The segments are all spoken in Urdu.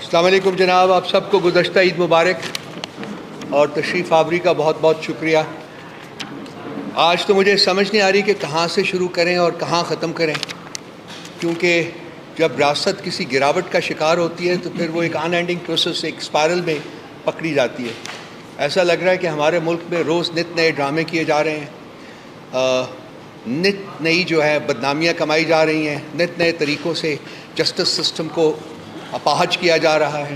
السلام علیکم جناب، آپ سب کو گزشتہ عید مبارک اور تشریف آوری کا بہت بہت شکریہ۔ آج تو مجھے سمجھ نہیں آ رہی کہ کہاں سے شروع کریں اور کہاں ختم کریں، کیونکہ جب ریاست کسی گراوٹ کا شکار ہوتی ہے تو پھر وہ ایک ان اینڈنگ پروسیس، ایک اسپائرل میں پکڑی جاتی ہے۔ ایسا لگ رہا ہے کہ ہمارے ملک میں روز نت نئے ڈرامے کیے جا رہے ہیں، نت نئی جو ہے بدنامیاں کمائی جا رہی ہیں، نت نئے طریقوں سے جسٹس سسٹم کو اپاہج کیا جا رہا ہے۔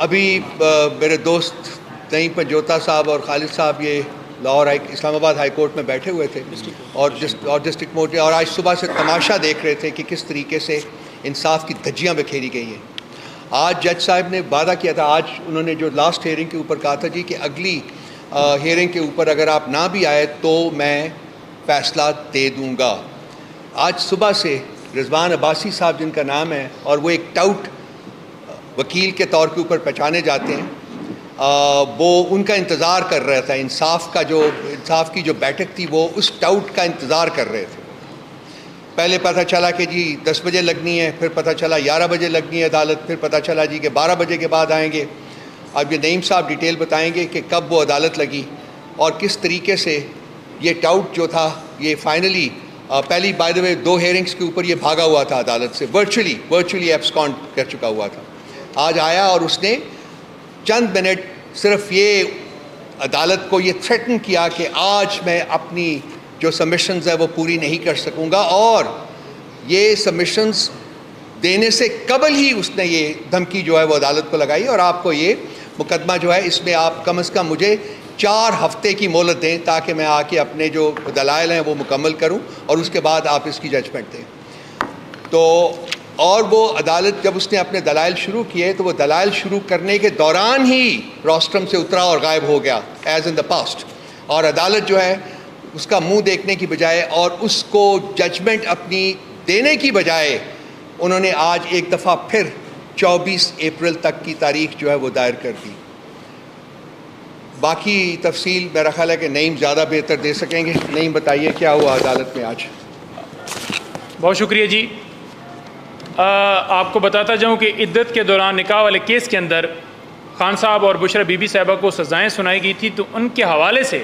ابھی میرے دوست نعیم پنجوتا صاحب اور خالد صاحب یہ لاہور اسلام آباد ہائی کورٹ میں بیٹھے ہوئے تھے اور ڈسٹرکٹ کورٹ، اور آج صبح سے تماشا دیکھ رہے تھے کہ کس طریقے سے انصاف کی دھجیاں بکھیری گئی ہیں۔ آج جج صاحب نے وعدہ کیا تھا، آج انہوں نے جو لاسٹ ہیئرنگ کے اوپر کہا تھا جی کہ اگلی ہیئرنگ کے اوپر اگر آپ نہ بھی آئے تو میں فیصلہ دے دوں گا۔ آج صبح سے رضوان عباسی صاحب جن کا نام ہے اور وہ ایک ٹاؤٹ وکیل کے طور کے اوپر پہچانے جاتے ہیں، وہ ان کا انتظار کر رہا تھا، انصاف کی جو بیٹھک تھی وہ اس ٹاؤٹ کا انتظار کر رہے تھے۔ پہلے پتہ چلا کہ جی 10 بجے لگنی ہے، پھر پتہ چلا 11 بجے لگنی ہے عدالت، پھر پتہ چلا جی کہ 12 بجے کے بعد آئیں گے۔ اب یہ نعیم صاحب ڈیٹیل بتائیں گے کہ کب وہ عدالت لگی اور کس طریقے سے یہ ٹاؤٹ جو تھا یہ فائنلی پہلی بائی دا وے 2 ہیئرنگس کے اوپر یہ بھاگا ہوا تھا عدالت سے، ورچولی ایبسکانڈ کر چکا ہوا تھا۔ آج آیا اور اس نے چند منٹ صرف یہ عدالت کو یہ تھریٹن کیا کہ آج میں اپنی جو سبمیشنز ہے وہ پوری نہیں کر سکوں گا، اور یہ سبمیشنز دینے سے قبل ہی اس نے یہ دھمکی جو ہے وہ عدالت کو لگائی، اور آپ کو یہ مقدمہ جو ہے اس میں آپ کم از کم مجھے 4 ہفتے کی مہلت دیں تاکہ میں آ کے اپنے جو دلائل ہیں وہ مکمل کروں اور اس کے بعد آپ اس کی ججمنٹ دیں۔ تو اور وہ عدالت جب اس نے اپنے دلائل شروع کیے تو وہ دلائل شروع کرنے کے دوران ہی روسٹرم سے اترا اور غائب ہو گیا ایز ان دا پاسٹ، اور عدالت جو ہے اس کا منہ دیکھنے کی بجائے اور اس کو ججمنٹ اپنی دینے کی بجائے انہوں نے آج ایک دفعہ پھر 24 اپریل تک کی تاریخ جو ہے وہ دائر کر دی۔ باقی تفصیل میرا خیال ہے کہ نعیم زیادہ بہتر دے سکیں گے۔ نعیم بتائیے کیا ہوا عدالت میں آج؟ بہت شکریہ جی۔ آپ کو بتاتا جاؤں کہ عدت کے دوران نکاح والے کیس کے اندر خان صاحب اور بشرا بی بی صاحبہ کو سزائیں سنائی گئی تھی، تو ان کے حوالے سے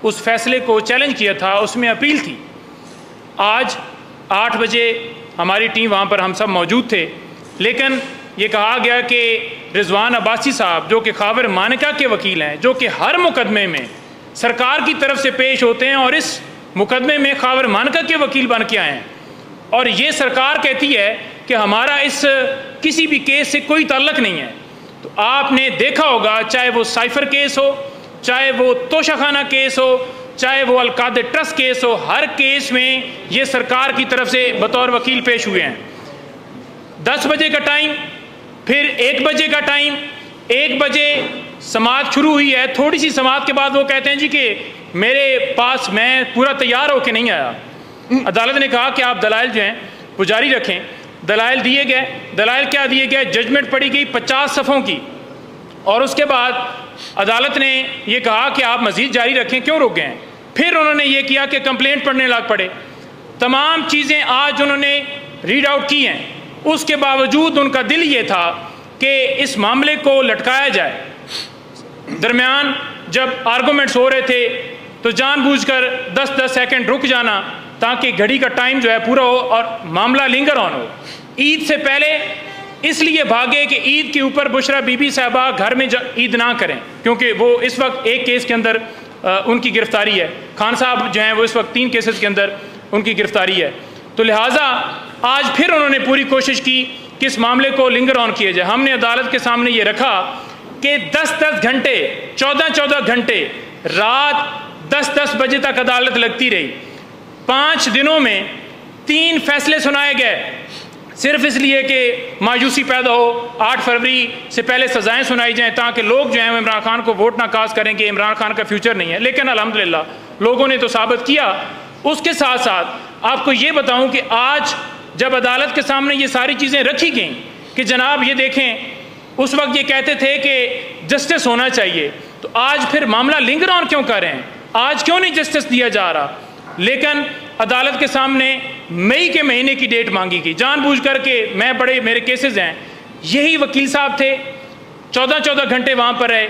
اس فیصلے کو چیلنج کیا تھا، اس میں اپیل تھی۔ آج 8 بجے ہماری ٹیم وہاں پر ہم سب موجود تھے، لیکن یہ کہا گیا کہ رضوان عباسی صاحب جو کہ خاور مانکا کے وکیل ہیں، جو کہ ہر مقدمے میں سرکار کی طرف سے پیش ہوتے ہیں اور اس مقدمے میں خاور مانکا کے وکیل بن کے آئے ہیں، اور یہ سرکار کہتی ہے کہ ہمارا اس کسی بھی کیس سے کوئی تعلق نہیں ہے۔ تو آپ نے دیکھا ہوگا چاہے وہ سائفر کیس ہو، چاہے وہ توشہ خانہ کیس ہو، چاہے وہ القادر ٹرسٹ کیس ہو، ہر کیس میں یہ سرکار کی طرف سے بطور وکیل پیش ہوئے ہیں۔ 10 بجے کا ٹائم، پھر 1 بجے کا ٹائم، 1 بجے سماعت شروع ہوئی ہے، تھوڑی سی سماعت کے بعد وہ کہتے ہیں جی کہ میرے پاس میں پورا تیار ہو کے نہیں آیا۔ عدالت نے کہا کہ آپ دلائل جو ہیں وہ جاری رکھیں۔ دلائل دیے گئے۔ دلائل کیا دیے گئے؟ ججمنٹ پڑھی گئی 50 صفحوں کی، اور اس کے بعد عدالت نے یہ کہا کہ آپ مزید جاری رکھیں، کیوں رک گئے ہیں؟ پھر انہوں نے یہ کیا کہ کمپلینٹ پڑھنے لگ پڑے۔ تمام چیزیں آج انہوں نے ریڈ آؤٹ کی ہیں، اس کے باوجود ان کا دل یہ تھا کہ اس معاملے کو لٹکایا جائے۔ درمیان جب آرگومنٹس ہو رہے تھے تو جان بوجھ کر 10 سیکنڈ رک جانا تاکہ گھڑی کا ٹائم جو ہے پورا ہو اور معاملہ لنگر آن ہو۔ عید سے پہلے اس لیے بھاگے کہ عید کے اوپر بشرا بی بی صاحبہ گھر میں عید نہ کریں، کیونکہ وہ اس وقت ایک کیس کے اندر ان کی گرفتاری ہے، خان صاحب جو ہیں وہ اس وقت 3 کیسز کے اندر ان کی گرفتاری ہے۔ تو لہٰذا آج پھر انہوں نے پوری کوشش کی کہ اس معاملے کو لنگر آن کیا جائے۔ ہم نے عدالت کے سامنے یہ رکھا کہ 10 گھنٹے، 14 گھنٹے، رات 10 بجے تک عدالت لگتی رہی۔ 5 دنوں میں 3 فیصلے سنائے گئے، صرف اس لیے کہ مایوسی پیدا ہو، 8 فروری سے پہلے سزائیں سنائی جائیں تاکہ لوگ جو ہیں وہ عمران خان کو ووٹ نہ کاسٹ کریں کہ عمران خان کا فیوچر نہیں ہے۔ لیکن الحمدللہ لوگوں نے تو ثابت کیا۔ اس کے ساتھ ساتھ آپ کو یہ بتاؤں کہ آج جب عدالت کے سامنے یہ ساری چیزیں رکھی گئیں کہ جناب یہ دیکھیں، اس وقت یہ کہتے تھے کہ جسٹس ہونا چاہیے، تو آج پھر معاملہ لنگر آن کیوں کر رہے ہیں؟ آج کیوں نہیں جسٹس دیا جا رہا؟ لیکن عدالت کے سامنے مئی کے مہینے کی ڈیٹ مانگی گئی، جان بوجھ کر کہ میرے کیسز ہیں یہی وکیل صاحب تھے، 14 گھنٹے وہاں پر رہے،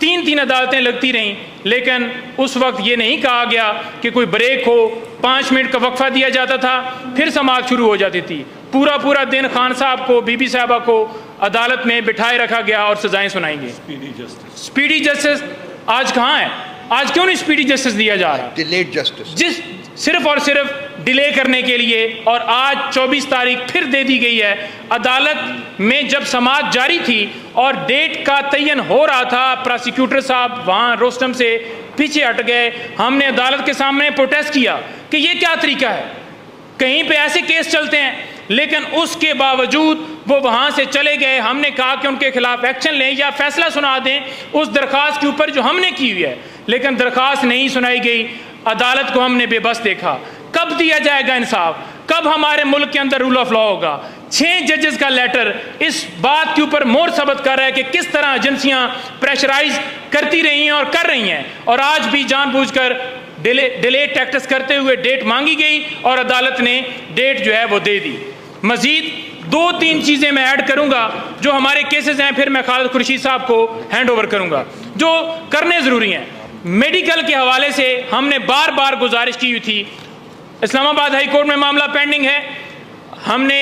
3 عدالتیں لگتی رہیں، لیکن اس وقت یہ نہیں کہا گیا کہ کوئی بریک ہو، 5 منٹ کا وقفہ دیا جاتا تھا، پھر سماعت شروع ہو جاتی تھی۔ پورا دن خان صاحب کو، بی بی صاحبہ کو عدالت میں بٹھائے رکھا گیا اور سزائیں سنائیں گے۔ سپیڈی جسٹس آج کہاں ہے؟ آج کیوں نہیں سپیڈی جسٹس دیا جا رہا؟ ڈیلیڈ جسٹس، جس صرف اور صرف ڈیلے کرنے کے لیے، اور آج 24 تاریخ پھر دے دی گئی ہے۔ عدالت میں جب سماعت جاری تھی اور ڈیٹ کا تعین ہو رہا تھا، پراسیکیوٹر صاحب وہاں روسٹم سے پیچھے ہٹ گئے۔ ہم نے عدالت کے سامنے پروٹیسٹ کیا کہ یہ کیا طریقہ ہے، کہیں پہ ایسے کیس چلتے ہیں، لیکن اس کے باوجود وہ وہاں سے چلے گئے۔ ہم نے کہا کہ ان کے خلاف ایکشن لیں یا فیصلہ سنا دیں اس درخواست کے اوپر جو ہم نے کی ہوئی ہے، لیکن درخواست نہیں سنائی گئی۔ عدالت کو ہم نے بے بس دیکھا۔ کب دیا جائے گا انصاف؟ کب ہمارے ملک کے اندر رول آف لا ہوگا؟ 6 ججز کا لیٹر اس بات کے اوپر مور ثبت کر رہا ہے کہ کس طرح ایجنسیاں پریشرائز کرتی رہی ہیں اور کر رہی ہیں، اور آج بھی جان بوجھ کر ڈیلے ٹیکٹس کرتے ہوئے ڈیٹ مانگی گئی اور عدالت نے ڈیٹ جو ہے وہ دے دی۔ مزید 2-3 چیزیں میں ایڈ کروں گا جو ہمارے کیسز ہیں، پھر میں خالد خورشید صاحب کو ہینڈ اوور کروں گا، جو کرنے ضروری ہیں۔ میڈیکل کے حوالے سے ہم نے بار گزارش کی ہوئی تھی۔ اسلام آباد ہائی کورٹ میں معاملہ پینڈنگ ہے۔ ہم نے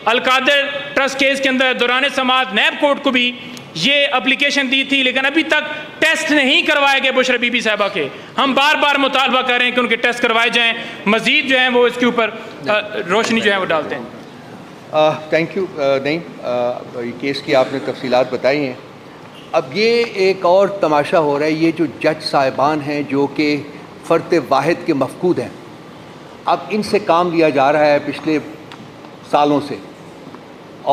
القادر ٹرسٹ کیس کے اندر دوران سماعت نیب کورٹ کو بھی یہ اپلیکیشن دی تھی، لیکن ابھی تک ٹیسٹ نہیں کروائے گئے بشرا بی بی صاحبہ کے۔ ہم بار مطالبہ کر رہے ہیں کہ ان کے ٹیسٹ کروائے جائیں۔ مزید جو ہیں وہ اس کے اوپر روشنی جو ہے وہ ڈالتے ہیں۔ تھینک یو نعیم، یہ کیس کی آپ نے تفصیلات بتائی ہیں۔ اب یہ ایک اور تماشا ہو رہا ہے، یہ جو جج صاحبان ہیں جو کہ فرد واحد کے مفقود ہیں، اب ان سے کام لیا جا رہا ہے پچھلے سالوں سے،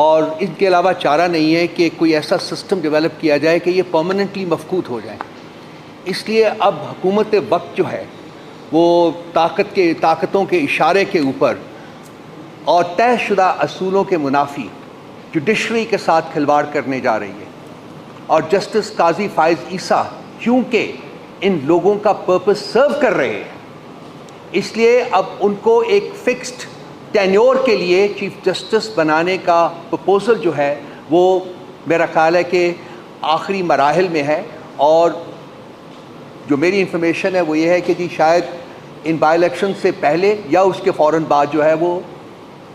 اور ان کے علاوہ چارہ نہیں ہے کہ کوئی ایسا سسٹم ڈیولپ کیا جائے کہ یہ پرماننٹلی مفقود ہو جائیں۔ اس لیے اب حکومت وقت جو ہے وہ طاقتوں کے اشارے کے اوپر اور طے شدہ اصولوں کے منافی جوڈیشری کے ساتھ کھلواڑ کرنے جا رہی ہے، اور جسٹس قاضی فائز عیسیٰ چونکہ ان لوگوں کا پرپس سرو کر رہے ہیں، اس لیے اب ان کو ایک فکسڈ ٹینیور کے لیے چیف جسٹس بنانے کا پروپوزل جو ہے وہ میرا خیال ہے کہ آخری مراحل میں ہے، اور جو میری انفارمیشن ہے وہ یہ ہے کہ جی شاید ان بائی الیکشن سے پہلے یا اس کے فوراً بعد جو ہے وہ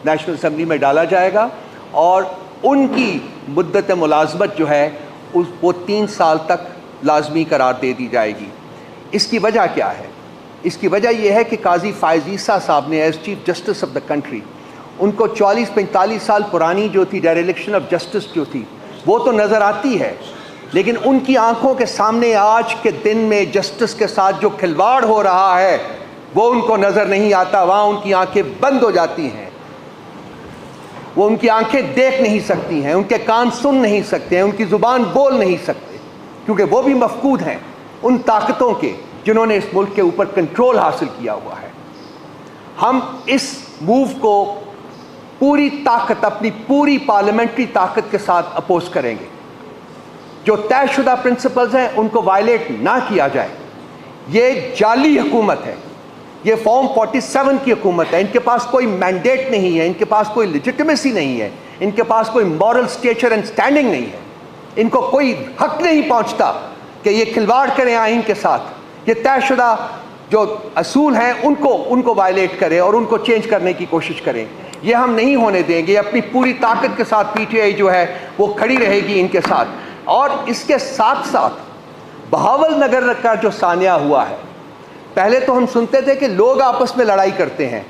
نیشنل اسمبلی میں ڈالا جائے گا، اور ان کی مدت ملازمت جو ہے وہ 3 سال تک لازمی قرار دے دی جائے گی۔ اس کی وجہ کیا ہے؟ اس کی وجہ یہ ہے کہ قاضی فائز عیسیٰ صاحب نے as chief justice of the country, ان کو 40-45 سال پرانی جو تھی ڈائریکشن آف جسٹس جو تھی وہ تو نظر آتی ہے، لیکن ان کی آنکھوں کے سامنے آج کے دن میں جسٹس کے ساتھ جو کھلواڑ ہو رہا ہے وہ ان کو نظر نہیں آتا۔ وہاں ان کی آنکھیں بند ہو جاتی ہیں، وہ ان کی آنکھیں دیکھ نہیں سکتی ہیں، ان کے کان سن نہیں سکتے ہیں، ان کی زبان بول نہیں سکتے، کیونکہ وہ بھی مفقود ہیں ان طاقتوں کے جنہوں نے اس ملک کے اوپر کنٹرول حاصل کیا ہوا ہے۔ ہم اس موو کو پوری طاقت، اپنی پوری پارلیمنٹری طاقت کے ساتھ اپوز کریں گے۔ جو طے شدہ پرنسپلز ہیں ان کو وائلیٹ نہ کیا جائے۔ یہ جعلی حکومت ہے، یہ فارم 47 کی حکومت ہے، ان کے پاس کوئی مینڈیٹ نہیں ہے، ان کے پاس کوئی لیجٹمیسی نہیں ہے، ان کے پاس کوئی مورل سٹیچر اینڈ سٹینڈنگ نہیں ہے، ان کو کوئی حق نہیں پہنچتا کہ یہ کھلواڑ کریں آئین کے ساتھ، یہ طے شدہ جو اصول ہیں ان کو وائلیٹ کریں اور ان کو چینج کرنے کی کوشش کریں۔ یہ ہم نہیں ہونے دیں گے۔ اپنی پوری طاقت کے ساتھ پی ٹی آئی جو ہے وہ کھڑی رہے گی ان کے ساتھ۔ اور اس کے ساتھ ساتھ بہاول نگر کا جو سانحہ ہوا ہے، پہلے تو ہم سنتے تھے کہ لوگ آپس میں لڑائی کرتے ہیں،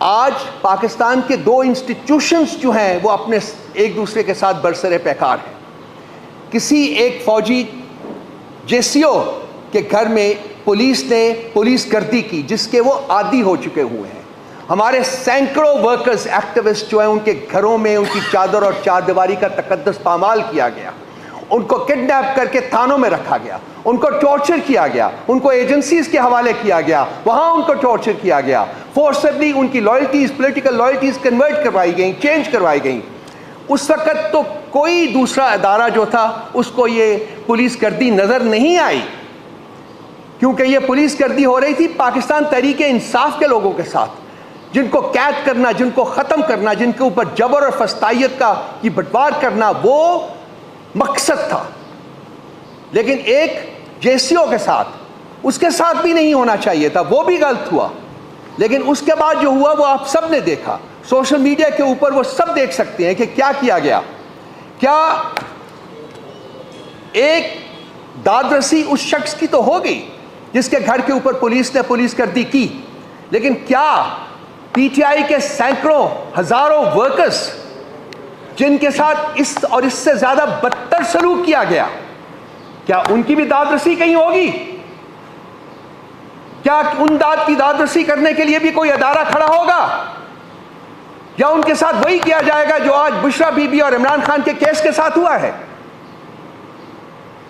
آج پاکستان کے 2 انسٹیٹیوشنز جو ہیں وہ اپنے ایک دوسرے کے ساتھ برسر پیکار ہیں۔ کسی ایک فوجی جے سی او کے گھر میں پولیس نے پولیس گردی کی جس کے وہ عادی ہو چکے ہوئے ہیں۔ ہمارے سینکڑوں ورکرز ایکٹیوسٹ جو ہیں ان کے گھروں میں ان کی چادر اور چار دیواری کا تقدس پامال کیا گیا، ان کو کڈنیپ کر کے تھانوں میں رکھا گیا، ان کو ٹارچر کیا گیا، ان کو ایجنسیز کے حوالے کیا گیا، وہاں ان کو ٹارچر کیا گیا، فورسبلی ان کی لائلٹیز، پولیٹیکل لائلٹیز کنورٹ کروائی گئیں، چینج کروائی گئیں۔ اس وقت تو کوئی دوسرا ادارہ جو تھا اس کو یہ پولیس گردی نظر نہیں آئی، کیونکہ یہ پولیس گردی ہو رہی تھی پاکستان تحریک انصاف کے لوگوں کے ساتھ، جن کو قید کرنا، جن کو ختم کرنا، جن کے اوپر جبر اور فسطائیت کی بٹوار کرنا وہ مقصد تھا. لیکن ایک جیسیوں کے ساتھ، اس کے ساتھ بھی نہیں ہونا چاہیے تھا، وہ بھی غلط ہوا. لیکن اس کے بعد جو ہوا وہ آپ سب نے دیکھا، سوشل میڈیا کے اوپر وہ سب دیکھ سکتے ہیں کہ کیا کیا گیا. کیا ایک داد رسی اس شخص کی تو ہو گئی جس کے گھر کے اوپر پولیس نے پولیس گردی کی، لیکن کیا پی ٹی آئی کے سینکڑوں ہزاروں ورکرز جن کے ساتھ اس اور اس سے زیادہ بدتر سلوک کیا گیا، کیا ان کی بھی داد رسی کہیں ہوگی؟ کیا ان کی داد رسی کرنے کے لیے بھی کوئی ادارہ کھڑا ہوگا؟ یا ان کے ساتھ وہی کیا جائے گا جو آج بشرا بی بی اور عمران خان کے کیس کے ساتھ ہوا ہے؟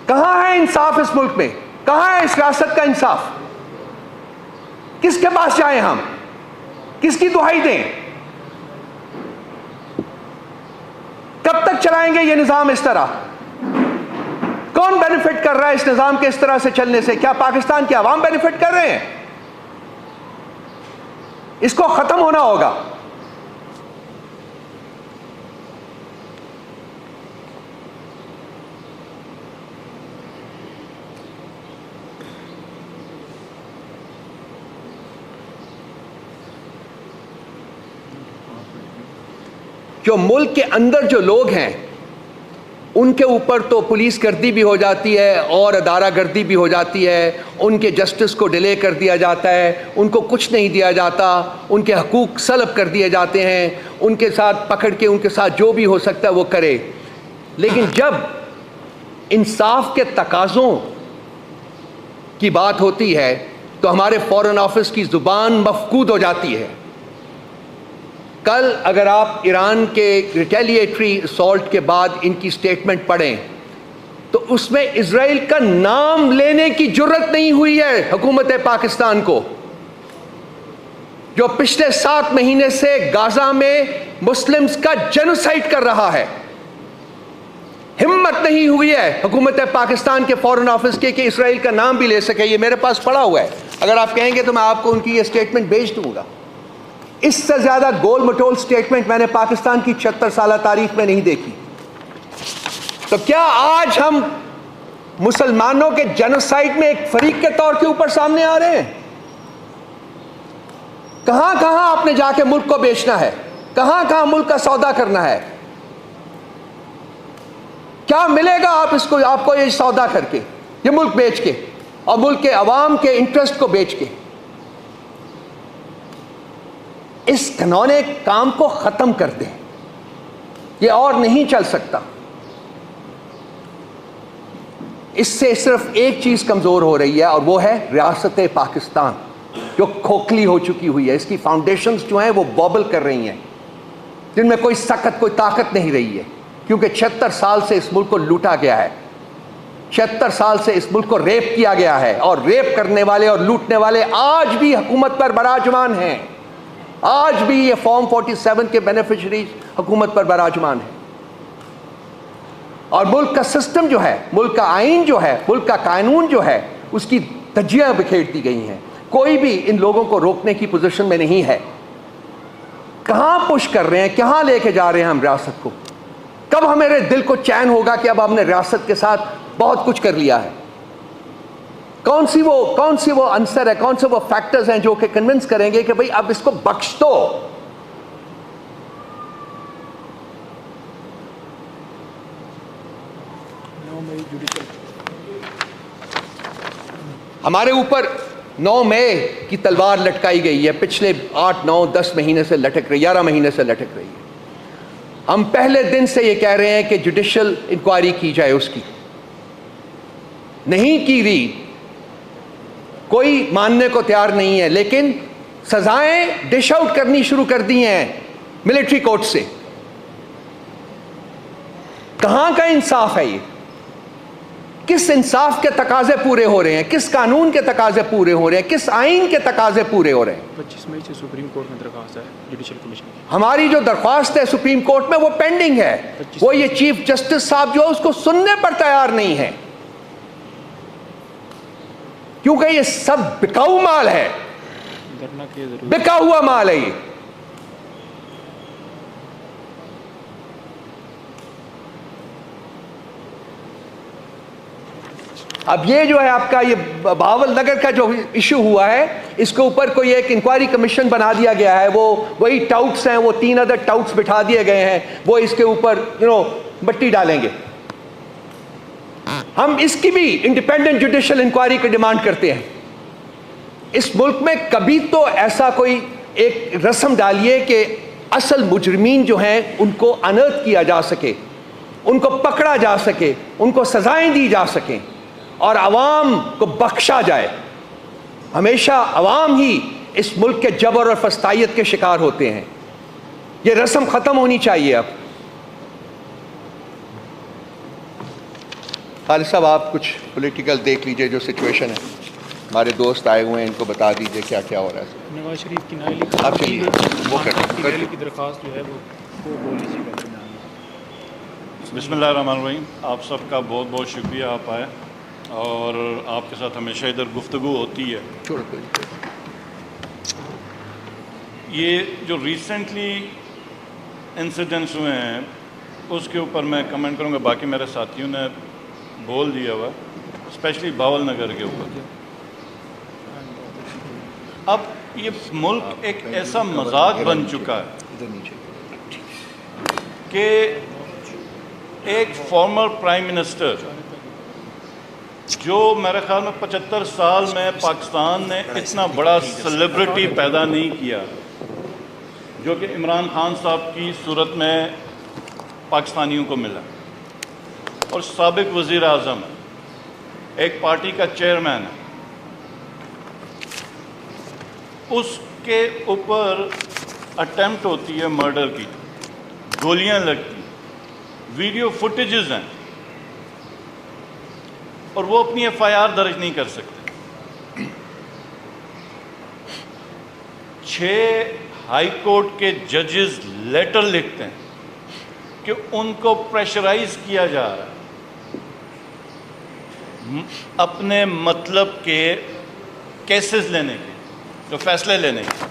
کہاں ہے انصاف اس ملک میں؟ کہاں ہے اس ریاست کا انصاف؟ کس کے پاس جائیں ہم؟ کس کی دہائی دیں؟ کب تک چلائیں گے یہ نظام اس طرح؟ کون بینیفٹ کر رہا ہے اس نظام کے اس طرح سے چلنے سے؟ کیا پاکستان کے عوام بینیفٹ کر رہے ہیں؟ اس کو ختم ہونا ہوگا. جو ملک کے اندر جو لوگ ہیں ان کے اوپر تو پولیس گردی بھی ہو جاتی ہے اور ادارہ گردی بھی ہو جاتی ہے، ان کے جسٹس کو ڈیلے کر دیا جاتا ہے، ان کو کچھ نہیں دیا جاتا، ان کے حقوق سلب کر دیے جاتے ہیں، ان کے ساتھ پکڑ کے ان کے ساتھ جو بھی ہو سکتا ہے وہ کرے. لیکن جب انصاف کے تقاضوں کی بات ہوتی ہے تو ہمارے فورن آفس کی زبان مفقود ہو جاتی ہے. کل اگر آپ ایران کے ریٹیلیٹری اسالٹ کے بعد ان کی سٹیٹمنٹ پڑھیں تو اس میں اسرائیل کا نام لینے کی جرت نہیں ہوئی ہے حکومت پاکستان کو، جو پچھلے 7 مہینے سے غزہ میں مسلمز کا جینوسائیڈ کر رہا ہے. ہمت نہیں ہوئی ہے حکومت پاکستان کے فورن آفس کے کہ اسرائیل کا نام بھی لے سکے. یہ میرے پاس پڑا ہوا ہے، اگر آپ کہیں گے تو میں آپ کو ان کی یہ سٹیٹمنٹ بھیج دوں گا. اس سے زیادہ گول مٹول سٹیٹمنٹ میں نے پاکستان کی 76 سالہ تاریخ میں نہیں دیکھی. تو کیا آج ہم مسلمانوں کے جینوسائیڈ میں ایک فریق کے طور کے اوپر سامنے آ رہے ہیں؟ کہاں کہاں آپ نے جا کے ملک کو بیچنا ہے؟ کہاں کہاں ملک کا سودا کرنا ہے؟ کیا ملے گا آپ کو یہ سودا کر کے، یہ ملک بیچ کے اور ملک کے عوام کے انٹرسٹ کو بیچ کے؟ اس گھنونے کام کو ختم کر دیں، یہ اور نہیں چل سکتا. اس سے صرف ایک چیز کمزور ہو رہی ہے اور وہ ہے ریاست پاکستان جو کھوکھلی ہو چکی ہوئی ہے. اس کی فاؤنڈیشنز جو ہیں وہ بابل کر رہی ہیں، جن میں کوئی سکت کوئی طاقت نہیں رہی ہے، کیونکہ 76 سال سے اس ملک کو لوٹا گیا ہے. 76 سال سے اس ملک کو ریپ کیا گیا ہے، اور ریپ کرنے والے اور لوٹنے والے آج بھی حکومت پر براجمان ہیں. آج بھی یہ فارم 47 کے بینیفیشریز حکومت پر براجمان ہیں. اور ملک کا سسٹم جو ہے، ملک کا آئین جو ہے، ملک کا قانون جو ہے، اس کی دھجیاں بکھیر دی گئی ہیں. کوئی بھی ان لوگوں کو روکنے کی پوزیشن میں نہیں ہے. کہاں پش کر رہے ہیں، کہاں لے کے جا رہے ہیں ہم ریاست کو؟ کب ہمارے دل کو چین ہوگا کہ اب ہم نے ریاست کے ساتھ بہت کچھ کر لیا ہے؟ کون سی وہ عنصر ہے، کون سے وہ فیکٹرز ہیں جو کہ کنونس کریں گے کہ بھئی اب اس کو بخش دو؟ ہمارے اوپر 9 مئی کی تلوار لٹکائی گئی ہے، پچھلے 8 9 10 مہینے سے لٹک رہی، 11 مہینے سے لٹک رہی ہے. ہم پہلے دن سے یہ کہہ رہے ہیں کہ جوڈیشل انکوائری کی جائے، اس کی نہیں کی رہی، کوئی ماننے کو تیار نہیں ہے. لیکن سزائیں ڈش آؤٹ کرنی شروع کر دی ہیں ملٹری کورٹ سے. کہاں کا انصاف ہے یہ؟ کس انصاف کے تقاضے پورے ہو رہے ہیں؟ کس قانون کے تقاضے پورے ہو رہے ہیں؟ کس آئین کے تقاضے پورے ہو رہے ہیں؟ 25 مئی سے سپریم کورٹ میں درخواست ہے جوڈیشل کمیشن کی. ہماری جو درخواست ہے سپریم کورٹ میں وہ پینڈنگ ہے. وہ یہ چیف جسٹس صاحب جو اس کو سننے پر تیار نہیں ہے، کیونکہ یہ سب بکاؤ مال ہے، بکا ہوا مال ہے. یہ اب یہ جو ہے آپ کا یہ بہاول نگر کا جو ایشو ہوا ہے اس کے اوپر کوئی ایک انکوائری کمیشن بنا دیا گیا ہے, وہی ٹاؤٹس ہیں, وہ 3 ادر ٹاؤٹس بٹھا دیے گئے ہیں, وہ اس کے اوپر مٹی ڈالیں گے. ہم اس کی بھی انڈیپینڈنٹ جوڈیشل انکوائری کی ڈیمانڈ کرتے ہیں. اس ملک میں کبھی تو ایسا کوئی ایک رسم ڈالیے کہ اصل مجرمین جو ہیں ان کو انرتھ کیا جا سکے, ان کو پکڑا جا سکے, ان کو سزائیں دی جا سکیں اور عوام کو بخشا جائے. ہمیشہ عوام ہی اس ملک کے جبر اور فسطائیت کے شکار ہوتے ہیں. یہ رسم ختم ہونی چاہیے. اب خالد صاحب آپ کچھ پولیٹیکل دیکھ لیجئے جو سچویشن ہے, ہمارے دوست آئے ہوئے ہیں, ان کو بتا دیجئے کیا کیا ہو رہا ہے. نواز شریف کی نائلی آپ چلیے وہ نائلی کی درخواست جو ہے وہ بول لیجیے گا. بسم اللہ الرحمن الرحیم. آپ سب کا بہت بہت شکریہ, آپ آئے اور آپ کے ساتھ ہمیشہ ادھر گفتگو ہوتی ہے. یہ جو ریسنٹلی انسیڈنٹس ہوئے ہیں اس کے اوپر میں کمنٹ کروں گا, باقی میرے ساتھیوں نے بول دیا ہوا, اسپیشلی بہاول نگر کے اوپر. اب یہ ملک ایک ایسا مذاق بن چکا ہے کہ ایک فارمر پرائم منسٹر جو میرے خیال میں 75 سال میں پاکستان نے اتنا بڑا سیلیبریٹی پیدا نہیں کیا جو کہ عمران خان صاحب کی صورت میں پاکستانیوں کو ملا, اور سابق وزیر اعظم ایک پارٹی کا چیئرمین ہے. اس کے اوپر اٹیمپٹ ہوتی ہے مرڈر کی, گولیاں لگتی, ویڈیو فوٹیجز ہیں, اور وہ اپنی ایف آئی آر درج نہیں کر سکتے. 6 ہائی کورٹ کے ججز لیٹر لکھتے ہیں کہ ان کو پریشرائز کیا جا رہا ہے اپنے مطلب کے کیسز لینے کے, جو فیصلے لینے کے,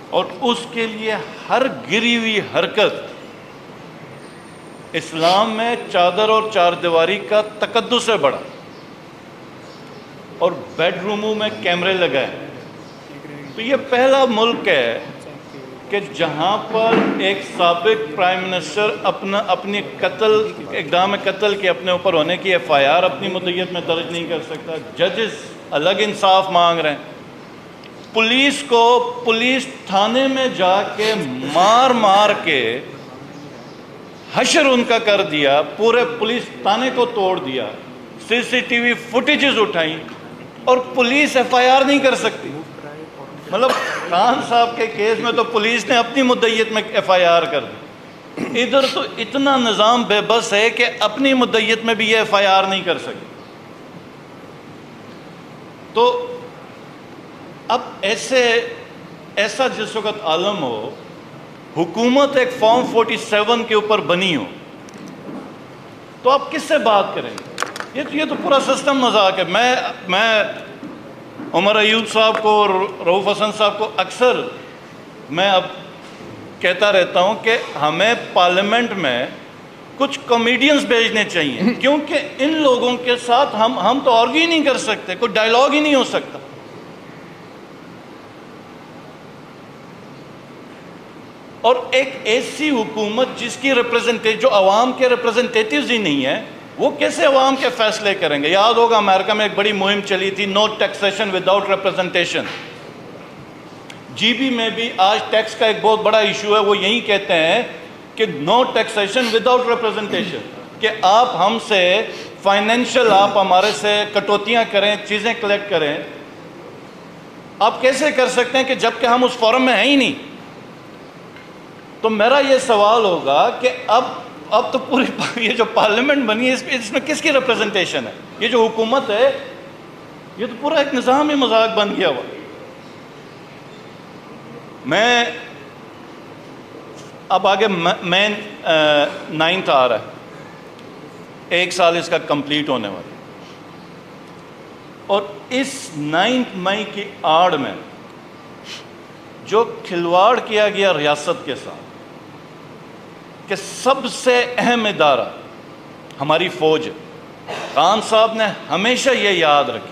اور اس کے لیے ہر گری ہوئی حرکت اسلام میں چادر اور چار دیواری کا تقدس سے بڑھا, اور بیڈ روموں میں کیمرے لگائے. تو یہ پہلا ملک ہے کہ جہاں پر ایک سابق پرائم منسٹر اپنی اقدام قتل کے اپنے اوپر ہونے کی ایف آئی آر اپنی مدعیت میں درج نہیں کر سکتا. ججز الگ انصاف مانگ رہے ہیں. پولیس تھانے میں جا کے مار کے حشر ان کا کر دیا, پورے پولیس تھانے کو توڑ دیا, سی سی ٹی وی فوٹیجز اٹھائیں, اور پولیس ایف آئی آر نہیں کر سکتی. مطلب خان صاحب کے کیس میں تو پولیس نے اپنی مدعیت میں ایف آئی آر کر دی, ادھر تو اتنا نظام بے بس ہے کہ اپنی مدعیت میں بھی یہ ایف آئی آر نہیں کر سکے. تو اب ایسا جس وقت عالم ہو, حکومت ایک فارم 47 کے اوپر بنی ہو, تو آپ کس سے بات کریں گے؟ یہ تو پورا سسٹم مذاق ہے. میں عمر ایوب صاحب کو اور رؤوف حسن صاحب کو اکثر میں اب کہتا رہتا ہوں کہ ہمیں پارلیمنٹ میں کچھ کامیڈینز بھیجنے چاہیے, کیونکہ ان لوگوں کے ساتھ ہم تو آرگو ہی نہیں کر سکتے, کوئی ڈائلاگ ہی نہیں ہو سکتا. اور ایک ایسی حکومت جس کی جو عوام کے ریپرزنٹیٹیوز ہی نہیں ہیں, وہ کیسے عوام کے فیصلے کریں گے؟ یاد ہوگا امریکہ میں ایک بڑی مہم چلی تھی, no taxation without representation. G B میں بھی آج ٹیکس کا ایک بہت بڑا ایشو ہے, وہ یہی کہتے ہیں کہ نو ٹیکسیشن وداؤٹ ریپرزنٹیشن, کہ آپ ہم سے فائنینشیل, آپ ہمارے سے کٹوتیاں کریں, چیزیں کلیکٹ کریں. آپ کیسے کر سکتے ہیں کہ جب کہ ہم اس فورم میں ہیں ہی نہیں؟ تو میرا یہ سوال ہوگا کہ اب تو پوری یہ جو پارلیمنٹ بنی ہے اس میں کس کی ریپرزنٹیشن ہے؟ یہ جو حکومت ہے یہ تو پورا ایک نظام ہی مذاق بن گیا ہوا. میں اب آگے مین 9th آ رہا ہے, 1 سال اس کا کمپلیٹ ہونے والا, اور اس 9 مئی کی آڑ میں جو کھلواڑ کیا گیا ریاست کے ساتھ, کہ سب سے اہم ادارہ ہماری فوج ہے, خان صاحب نے ہمیشہ یہ یاد رکھا،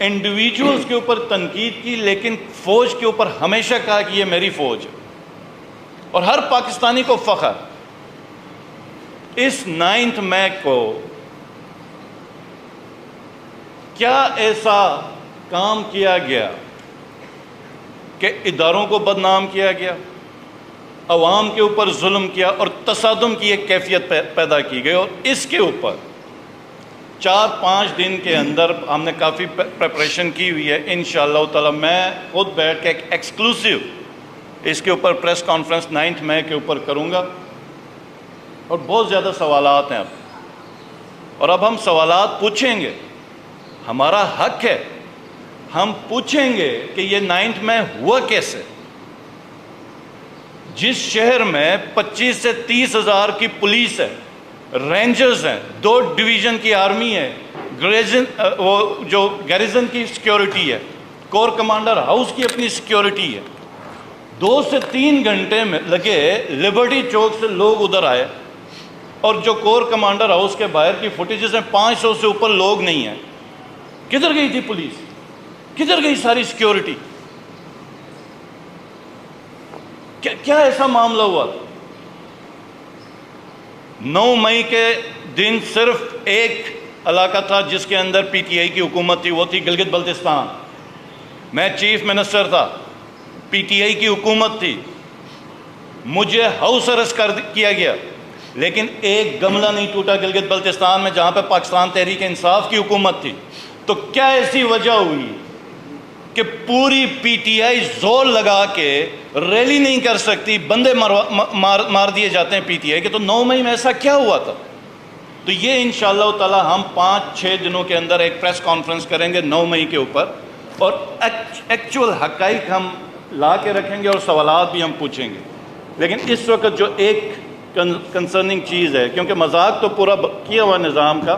انڈیویجولز کے اوپر تنقید کی لیکن فوج کے اوپر ہمیشہ کہا کہ یہ میری فوج ہے، اور ہر پاکستانی کو فخر۔ اس 9 مئی کو کیا ایسا کام کیا گیا کہ اداروں کو بدنام کیا گیا، عوام کے اوپر ظلم کیا اور تصادم کی ایک کیفیت پیدا کی گئی، اور اس کے اوپر 4-5 دن کے اندر ہم نے کافی پریپریشن کی ہوئی ہے۔ انشاءاللہ تعالی میں خود بیٹھ کے ایک ایکسکلوسیو اس کے اوپر پریس کانفرنس 9 مئی کے اوپر کروں گا، اور بہت زیادہ سوالات ہیں اور اب ہم سوالات پوچھیں گے، ہمارا حق ہے، ہم پوچھیں گے کہ یہ 9 مئی ہوا کیسے؟ جس شہر میں 25 سے 30 ہزار کی پولیس ہے، رینجرز ہیں، 2 ڈویژن کی آرمی ہے، وہ جو گیریزن کی سیکیورٹی ہے، کور کمانڈر ہاؤس کی اپنی سیکیورٹی ہے، 2 سے 3 گھنٹے میں لگے لبرٹی چوک سے لوگ ادھر آئے، اور جو کور کمانڈر ہاؤس کے باہر کی فوٹیجز ہیں 500 سے اوپر لوگ نہیں ہیں۔ کدھر گئی تھی پولیس؟ کدھر گئی ساری سیکیورٹی؟ کیا ایسا معاملہ ہوا؟ 9 مئی کے دن صرف ایک علاقہ تھا جس کے اندر پی ٹی آئی کی حکومت تھی، وہ تھی گلگت بلتستان۔ میں چیف منسٹر تھا، پی ٹی آئی کی حکومت تھی، مجھے ہاؤس اریسٹ کیا گیا، لیکن ایک گملہ نہیں ٹوٹا گلگت بلتستان میں جہاں پہ پاکستان تحریک انصاف کی حکومت تھی۔ تو کیا ایسی وجہ ہوئی کہ پوری پی ٹی آئی زور لگا کے ریلی نہیں کر سکتی، بندے مار دیے جاتے ہیں پی ٹی آئی کے؟ تو 9 مئی میں ایسا کیا ہوا تھا؟ تو یہ انشاءاللہ تعالی ہم 5-6 دنوں کے اندر ایک پریس کانفرنس کریں گے 9 مئی کے اوپر، اور ایکچول حقائق ہم لا کے رکھیں گے اور سوالات بھی ہم پوچھیں گے۔ لیکن اس وقت جو ایک کنسرننگ چیز ہے، کیونکہ مذاق تو پورا کیا ہوا نظام کا،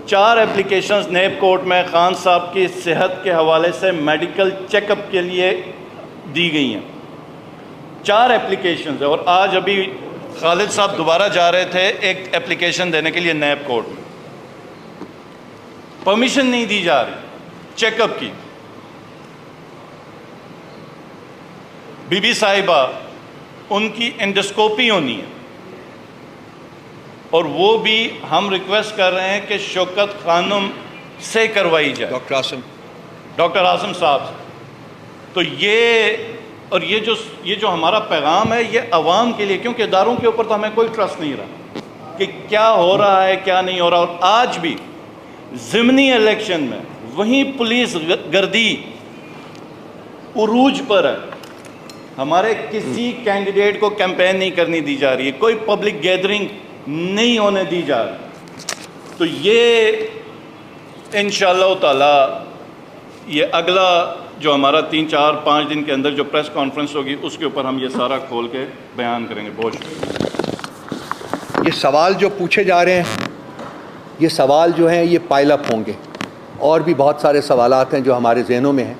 4 اپلیکیشنز نیب کورٹ میں خان صاحب کی صحت کے حوالے سے میڈیکل چیک اپ کے لیے دی گئی ہیں، 4 اپلیکیشنز ہیں، اور آج ابھی خالد صاحب دوبارہ جا رہے تھے ایک اپلیکیشن دینے کے لیے نیب کورٹ میں، پرمیشن نہیں دی جا رہی چیک اپ کی۔ بی بی صاحبہ ان کی انڈوسکوپی ہونی ہے، اور وہ بھی ہم ریکویسٹ کر رہے ہیں کہ شوکت خانم سے کروائی جائے، ڈاکٹر عاصم صاحب سے۔ تو یہ جو ہمارا پیغام ہے یہ عوام کے لیے، کیونکہ اداروں کے اوپر تو ہمیں کوئی ٹرسٹ نہیں رہا کہ کیا ہو رہا ہے کیا نہیں ہو رہا، اور آج بھی ضمنی الیکشن میں وہیں پولیس گردی عروج پر ہے، ہمارے کسی کینڈیڈیٹ کو کیمپین نہیں کرنی دی جا رہی ہے، کوئی پبلک گیدرنگ نہیں ہونے دی جا رہی۔ تو یہ انشاءاللہ تعالی یہ اگلا جو ہمارا 3-4-5 دن کے اندر جو پریس کانفرنس ہوگی اس کے اوپر ہم یہ سارا کھول کے بیان کریں گے۔ بہت شکریہ۔ یہ سوال جو پوچھے جا رہے ہیں، یہ سوال جو ہیں یہ پائل اپ ہوں گے، اور بھی بہت سارے سوالات ہیں جو ہمارے ذہنوں میں ہیں،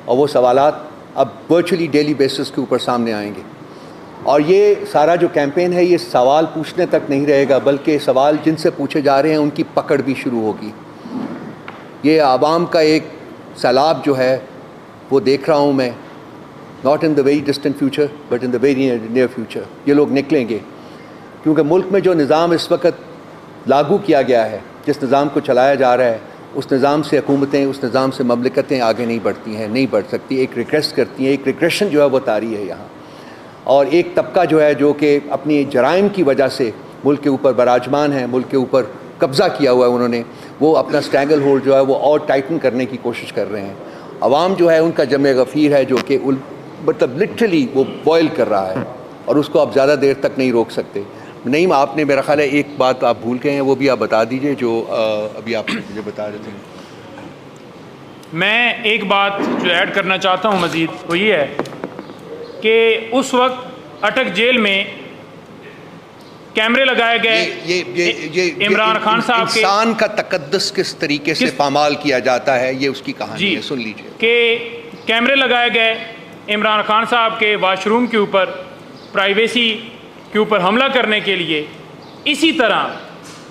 اور وہ سوالات اب ورچولی ڈیلی بیسس کے اوپر سامنے آئیں گے۔ اور یہ سارا جو کیمپین ہے یہ سوال پوچھنے تک نہیں رہے گا، بلکہ سوال جن سے پوچھے جا رہے ہیں ان کی پکڑ بھی شروع ہوگی۔ یہ عوام کا ایک سیلاب جو ہے وہ دیکھ رہا ہوں میں، not in the very distant future but in the very near future, یہ لوگ نکلیں گے، کیونکہ ملک میں جو نظام اس وقت لاگو کیا گیا ہے، جس نظام کو چلایا جا رہا ہے، اس نظام سے حکومتیں، اس نظام سے مملکتیں آگے نہیں بڑھتی ہیں، نہیں بڑھ سکتی، ایک ریگریس کرتی ہیں، ایک ریگریشن جو ہے وہ طاری ہے یہاں، اور ایک طبقہ جو ہے جو کہ اپنی جرائم کی وجہ سے ملک کے اوپر براجمان ہے، ملک کے اوپر قبضہ کیا ہوا ہے انہوں نے، وہ اپنا سٹینگل ہولڈ جو ہے وہ اور ٹائٹن کرنے کی کوشش کر رہے ہیں۔ عوام جو ہے ان کا جمع غفیر ہے جو کہ مطلب لٹرلی وہ بوائل کر رہا ہے، اور اس کو آپ زیادہ دیر تک نہیں روک سکتے۔ نہیں، آپ نے میرا خیال ہے ایک بات آپ بھول گئے ہیں، وہ بھی آپ بتا دیجئے جو ابھی آپ مجھے بتا رہے تھے۔ میں ایک بات جو ایڈ کرنا چاہتا ہوں مزید، وہ یہ ہے کہ اس وقت اٹک جیل میں کیمرے لگائے گئے عمران خان صاحب کے، انسان کا تقدس کس طریقے سے پامال کیا جاتا ہے، یہ اس کی کہانی ہے، سن لیجئے کہ کیمرے لگائے گئے عمران خان صاحب کے واش روم کے اوپر، پرائیویسی کے اوپر حملہ کرنے کے لیے۔ اسی طرح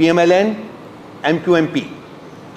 PMLN, MQMP,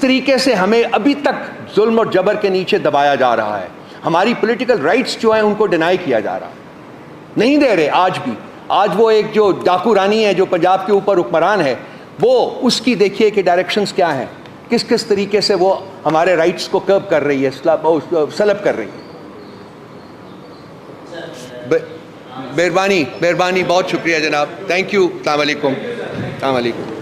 طریقے سے ہمیں ابھی تک ظلم اور جبر کے نیچے دبایا جا رہا ہے. ہماری پولیٹیکل رائٹس جو ہیں ان کو ڈینائی کیا جا رہا ہے, نہیں دے رہے آج بھی. آج وہ ایک جو ڈاکو رانی ہے جو پنجاب کے اوپر حکمران ہے, وہ اس کی دیکھیے کہ ڈائریکشنز کیا ہیں, کس کس طریقے سے وہ ہمارے رائٹس کو کرب کر رہی ہے, سلب کر رہی ہے. مہربانی, بہت شکریہ جناب. Thank you. السلام علیکم.